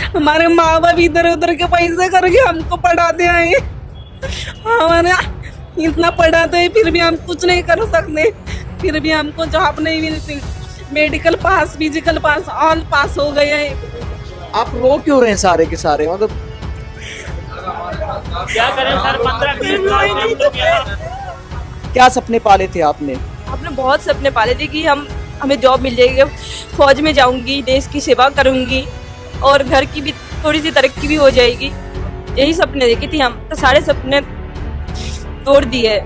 हमारे माँ बाप इधर उधर के पैसे करके हमको पढ़ाते हैं। हमारे इतना पढ़ाते हैं फिर भी हम कुछ नहीं कर सकते, फिर भी हमको जॉब नहीं मिलती। मेडिकल पास, फिजिकल पास, ऑल पास हो गए हैं। आप रो क्यों रहे हैं सारे के सारे? मतलब क्या करें सर, 15-20 साल से हम लोग यहाँ क्या सपने पाले थे आपने? आपने बहुत सपने पाले थे कि हमें जॉब मिल जाएगी, फौज में जाऊंगी, देश की सेवा करूंगी और घर की भी थोड़ी सी तरक्की भी हो जाएगी। यही सपने देखे थे हम, तो सारे सपने तोड़ दिए।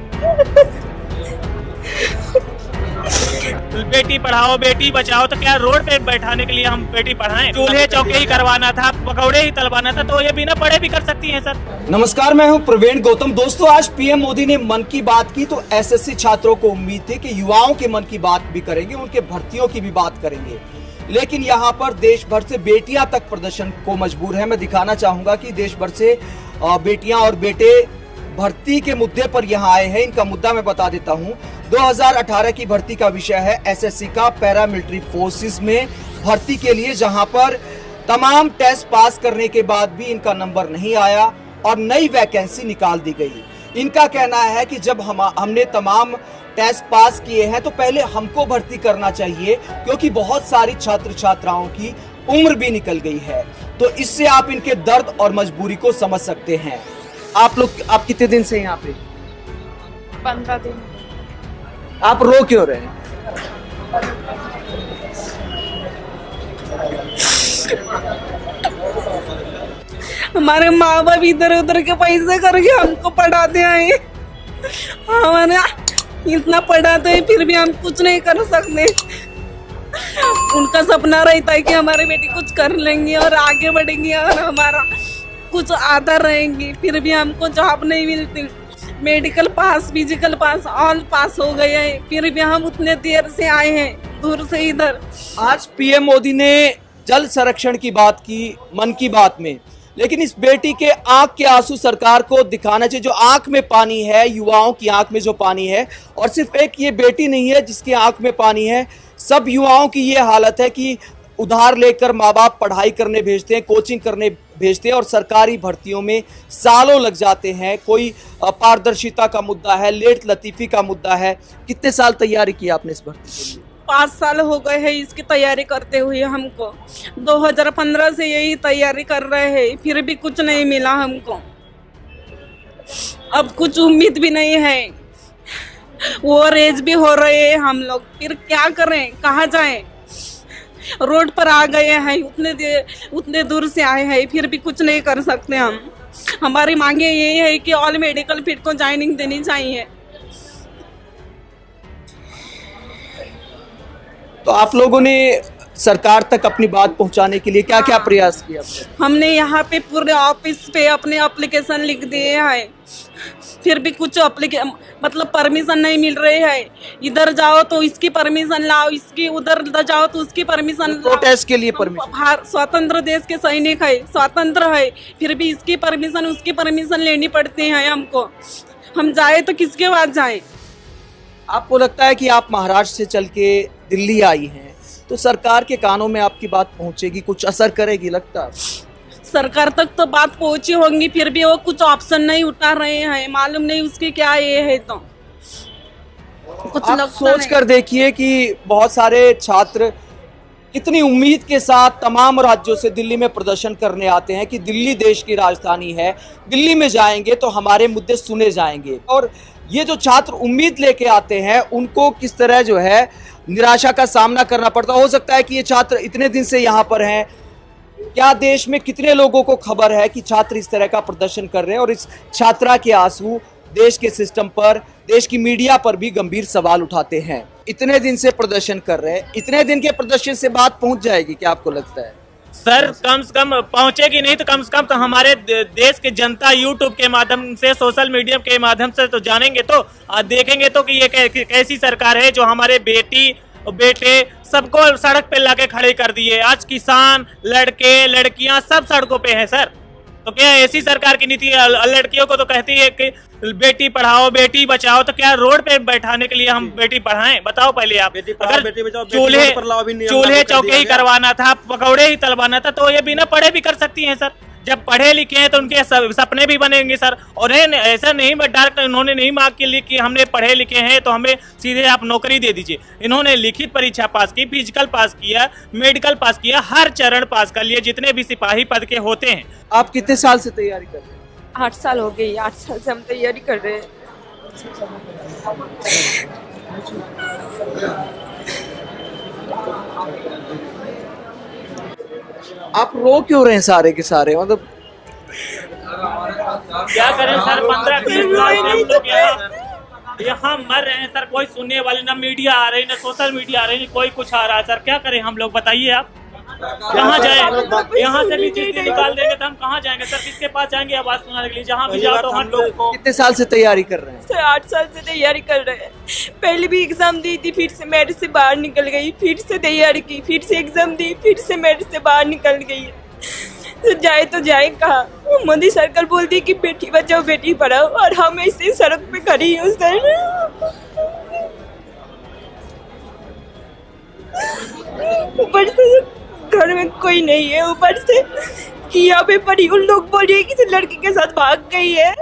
बेटी पढ़ाओ बेटी बचाओ, तो क्या रोड पे बैठाने के लिए हम बेटी पढ़ाएं? चूल्हे चौके ही करवाना था, पकौड़े ही तलवाना था, तो ये बिना पढ़े भी कर सकती हैं सर। नमस्कार, मैं हूं प्रवीण गौतम। दोस्तों, आज पीएम मोदी ने मन की बात की तो एसएससी छात्रों को उम्मीद थी कि युवाओं के मन की बात भी करेंगे, उनके भर्तियों की भी बात करेंगे। लेकिन यहाँ पर देश भर से बेटियां तक प्रदर्शन को मजबूर है। मैं दिखाना चाहूंगा कि देश भर से बेटियां और बेटे भर्ती के मुद्दे पर यहाँ आए हैं। इनका मुद्दा मैं बता देता हूँ। 2018 की भर्ती का विषय है एसएससी का पैरामिलिट्री फोर्सेस में भर्ती के लिए, जहां पर तमाम टेस्ट पास करने के बाद भी इनका नंबर नहीं आया और नई वैकेंसी निकाल दी गई। इनका कहना है कि जब हमने तमाम टेस्ट पास किए हैं तो पहले हमको भर्ती करना चाहिए, क्योंकि बहुत सारी छात्र छात्राओं की उम्र भी निकल गई है। तो इससे आप इनके दर्द और मजबूरी को समझ सकते हैं। आप कितने दिन से यहाँ पे? 15 दिन। आप रो क्यों रहे हैं? हमारे माँ बाप इधर उधर के पैसे करके हमको पढ़ाते हैं। हमारे इतना पढ़ाते हैं फिर भी हम कुछ नहीं कर सकते। उनका सपना रहता है कि हमारे बेटी कुछ कर लेंगी और आगे बढ़ेंगी और हमारा कुछ आता रहेंगी, फिर भी हमको जॉब नहीं मिलती। मेडिकल पास, फिजिकल पास, ऑल पास हो गए हैं, फिर भी हम उतने देर से आए हैं, दूर से इधर। आज पीएम मोदी ने जल संरक्षण की बात की मन की बात में, लेकिन इस बेटी के आंख के आंसू सरकार को दिखाना चाहिए। जो आंख में पानी है, युवाओं की आंख में जो पानी है, और सिर्फ एक ये बेटी नहीं है जिसकी आंख में पानी है, सब युवाओं की ये हालत है कि उधार लेकर माँ बाप पढ़ाई करने भेजते हैं, कोचिंग करने भेजते हैं और सरकारी भर्तियों में सालों लग जाते हैं। कोई पारदर्शिता का मुद्दा है, लेट लतीफी का मुद्दा है। कितने साल तैयारी की आपने इस भर्ती के लिए? 5 साल हो गए हैं इसकी तैयारी करते हुए हमको। 2015 से यही तैयारी कर रहे हैं, फिर भी कुछ नहीं मिला हमको। अब कुछ उम्मीद भी नहीं है। वो रेज भी हो रहे हैं हम लोग, फिर क्या करें, कहाँ जाएं? रोड पर आ गए हैं, उतने दूर से आए हैं, फिर भी कुछ नहीं कर सकते हम। हमारी मांगे यही है कि ऑल मेडिकल फील्ड को ज्वाइनिंग देनी चाहिए। तो आप लोगों ने सरकार तक अपनी बात पहुंचाने के लिए क्या क्या प्रयास किया? हमने यहाँ पे पूरे ऑफिस पे अपने एप्लीकेशन लिख दिए हैं, फिर भी कुछ मतलब परमिशन नहीं मिल रही है। इधर जाओ तो इसकी परमिशन लाओ, इसकी उधर जाओ तो उसकी परमिशन लाओ। प्रोटेस्ट के लिए परमिशन? स्वतंत्र देश के सैनिक है, स्वतंत्र है, फिर भी इसकी परमिशन उसकी परमिशन लेनी पड़ती है हमको। हम जाए तो किसके पास जाए? आपको लगता है कि आप महाराष्ट्र से चल के दिल्ली आई हैं, तो सरकार के कानों में आपकी बात पहुंचेगी, कुछ असर करेगी लगता है? सरकार तक तो बात पहुंची होंगी, फिर भी वो कुछ ऑप्शन नहीं उठा रहे हैं। मालूम नहीं उसकी क्या ये है, तो कुछ आप सोच कर देखिए कि बहुत सारे छात्र कितनी उम्मीद के साथ तमाम राज्यों से दिल्ली में प्रदर्शन करने आते हैं कि दिल्ली देश की राजधानी है, दिल्ली में जाएंगे तो हमारे मुद्दे सुने जाएंगे। और ये जो छात्र उम्मीद लेके आते हैं उनको किस तरह जो है निराशा का सामना करना पड़ता। हो सकता है कि ये छात्र इतने दिन से यहाँ पर हैं, क्या देश में कितने लोगों को खबर है कि छात्र इस तरह का प्रदर्शन कर रहे हैं, और इस छात्रा के आंसू देश के सिस्टम पर, देश की मीडिया पर भी गंभीर सवाल उठाते हैं। इतने दिन से प्रदर्शन कर रहे हैं, इतने दिन के प्रदर्शन से बात पहुंच जाएगी क्या आपको लगता है? सर कम से कम पहुंचेगी नहीं तो कम से कम तो हमारे देश की जनता यूट्यूब के माध्यम से, सोशल मीडिया के माध्यम से तो जानेंगे, तो देखेंगे तो कि ये कैसी सरकार है जो हमारे बेटी बेटे सबको सड़क पे लाके खड़े कर दिए। आज किसान, लड़के, लड़कियां सब सड़कों पे हैं सर। तो क्या ऐसी सरकार की नीति लड़कियों को तो कहती है कि बेटी पढ़ाओ बेटी बचाओ, तो क्या रोड पे बैठाने के लिए हम बेटी पढ़ाएं? बताओ पहले आप। अगर चूल्हे चौके ही करवाना था, पकौड़े ही तलवाना था, तो ये बिना पढ़े भी कर सकती हैं सर। जब पढ़े लिखे हैं तो उनके सपने भी बनेंगे सर। और ऐसा नहीं डायरेक्ट इन्होंने नहीं मांग के लिए कि हमने पढ़े लिखे हैं तो हमें सीधे आप नौकरी दे दीजिए। इन्होंने लिखित परीक्षा पास की, फिजिकल पास किया, मेडिकल पास किया, हर चरण पास कर लिए जितने भी सिपाही पद के होते हैं। आप कितने साल से तैयारी कर रहे हैं? 8 साल हो गई, 8 साल से हम तैयारी कर रहे हैं। आप रो क्यों रहे हैं सारे के सारे? मतलब क्या करें सर, 15-20 साल से हम लोग यहाँ मर रहे हैं सर। कोई सुनने वाले, ना मीडिया आ रही, ना सोशल मीडिया आ रही, कोई कुछ आ रहा है सर। क्या करें हम लोग, बताइए आप। कहाँ जाए? यहाँ से भी चीज निकाल देंगे तो हम कहाँ जाएंगे सर? किसके पास जाएंगे आवाज सुनाने के लिए? जहाँ भी जाओ तो हम लोग को। कितने साल से तैयारी कर रहे हैं? सर 8 साल से तैयारी कर रहे हैं। पहले भी एग्जाम दी थी, फिर से मेरिट से बाहर निकल गई, फिर से तैयारी की, फिर से एग्जाम दी, फिर से मेरिट से बाहर निकल गई। तो जाए कहाँ? मोदी सरकार बोलती है कि बेटी बचाओ बेटी पढ़ाओ, और हम ऐसे सड़क पे खड़ी हूँ सर। ऊपर से घर में कोई नहीं है, ऊपर से कि यहाँ पे पढ़ी, उन लोग बोल रही है कि लड़की के साथ भाग गई है।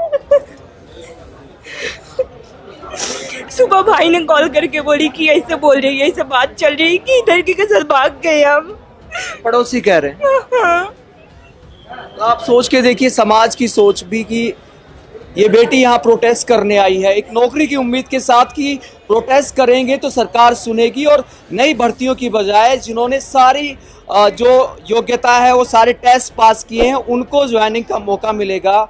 सुबह भाई ने कॉल करके बोली कि ऐसे बोल रही है, ऐसे बात चल रही है कि लड़की के साथ भाग गए हम। पड़ोसी कह रहे हैं। हाँ। तो आप सोच के देखिए समाज की सोच भी कि ये बेटी यहाँ प्रोटेस्ट करने आई है एक नौकरी की उम्मीद के साथ कि प्रोटेस्ट करेंगे तो सरकार सुनेगी और नई भर्तियों की बजाय जिन्होंने सारी जो योग्यता है वो सारे टेस्ट पास किए हैं उनको ज्वाइनिंग का मौका मिलेगा।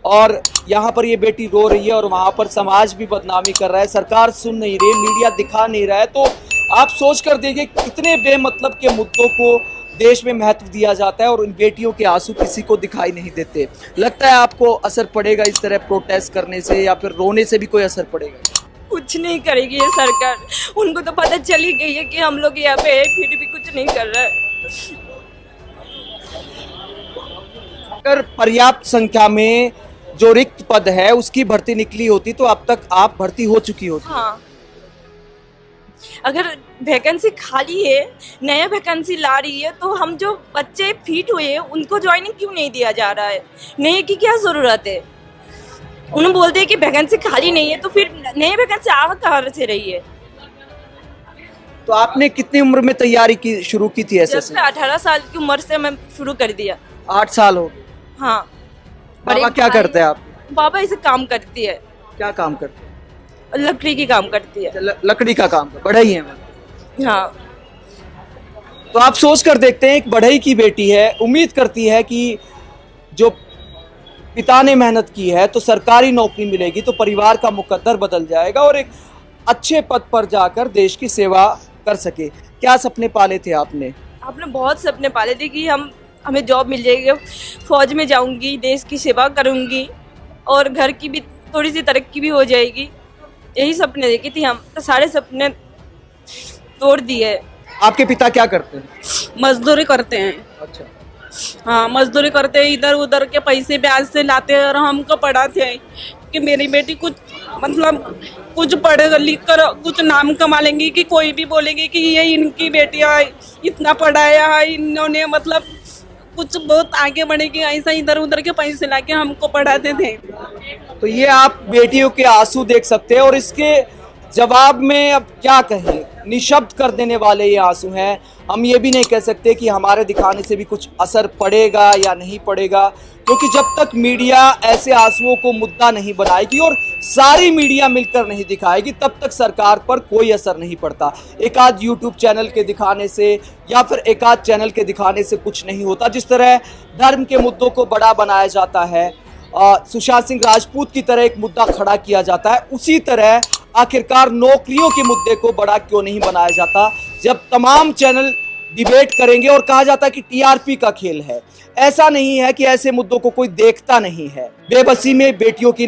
और यहाँ पर ये बेटी रो रही है और वहाँ पर समाज भी बदनामी कर रहा है, सरकार सुन नहीं रही, मीडिया दिखा नहीं रहा है। तो आप सोच कर देखिए कितने बेमतलब के मुद्दों को देश में महत्व दिया जाता है और उन बेटियों के आंसू किसी को दिखाई नहीं देते। लगता है आपको असर पड़ेगा इस तरह प्रोटेस्ट करने से या फिर रोने से भी कोई असर पड़ेगा? कुछ नहीं करेगी ये सरकार, उनको तो पता चली गई है कि हम लोग यहाँ पे है, फिर भी कुछ नहीं कर रहा है। अगर पर्याप्त संख्या में जो रिक्त पद है उसकी भर्ती निकली होती तो अब तक आप भर्ती हो चुकी होती। हाँ, अगर वैकेंसी खाली है, नया वैकेंसी ला रही है, तो हम जो बच्चे फिट हुए हैं उनको ज्वाइनिंग क्यों नहीं दिया जा रहा है? नए की क्या जरूरत है? उन्होंने बोलते हैं कि वैकेंसी खाली नहीं है, तो फिर नई वैकेंसी आ कहाँ से रही है? तो आपने कितनी उम्र में तैयारी की शुरू की थी? ऐसे 18 साल की उम्र से मैं शुरू कर दिया। 8 साल हो गए। हाँ। पापा क्या करते हैं आप? पापा इसे काम करती है, क्या काम करते हैं? लकड़ी की काम करती है। लकड़ी का काम, बढ़ई है। हाँ। तो आप सोच कर देखते हैं एक बढ़ई की बेटी है, उम्मीद करती है कि जो पिता ने मेहनत की है तो सरकारी नौकरी मिलेगी तो परिवार का मुकद्दर बदल जाएगा और एक अच्छे पद पर जाकर देश की सेवा कर सके। क्या सपने पाले थे आपने? आपने बहुत सपने पाले थे कि हमें जॉब मिल जाएगी, फौज में जाऊंगी, देश की सेवा करूंगी और घर की भी थोड़ी सी तरक्की भी हो जाएगी। यही सपने देखे थे हम, तो सारे सपने तोड़ दिए। आपके पिता क्या करते हैं? मजदूरी करते हैं। अच्छा। हाँ, मजदूरी करते हैं, इधर उधर के पैसे ब्याज से लाते हैं और हमको पढ़ाते हैं कि मेरी बेटी कुछ मतलब कुछ पढ़ लिख कर कुछ नाम कमा लेंगी कि कोई भी बोलेगी कि ये इनकी बेटियां इतना पढ़ाया है इन्होंने, मतलब कुछ बहुत आगे बढ़ेगी। ऐसा इधर उधर के पैसे लाके हमको पढ़ाते थे। तो ये आप बेटियों के आंसू देख सकते हैं और इसके जवाब में अब क्या कहें, निशब्द कर देने वाले ये आंसू हैं। हम ये भी नहीं कह सकते कि हमारे दिखाने से भी कुछ असर पड़ेगा या नहीं पड़ेगा, क्योंकि जब तक मीडिया ऐसे आंसुओं को मुद्दा नहीं बनाएगी और सारी मीडिया मिलकर नहीं दिखाएगी तब तक सरकार पर कोई असर नहीं पड़ता। एक आध यूट्यूब चैनल के दिखाने से या फिर एक आध चैनल के दिखाने से कुछ नहीं होता। जिस तरह धर्म के मुद्दों को बड़ा बनाया जाता है, सुशांत सिंह राजपूत की तरह एक मुद्दा खड़ा किया जाता है, उसी तरह आखिरकार नौकरियों के मुद्दे को बड़ा क्यों नहीं बनाया जाता? जब तमाम चैनल डिबेट करेंगे और कहा जाता है कि टीआरपी का खेल है, ऐसा नहीं है कि ऐसे मुद्दों को कोई देखता नहीं है। बेबसी में बेटियों की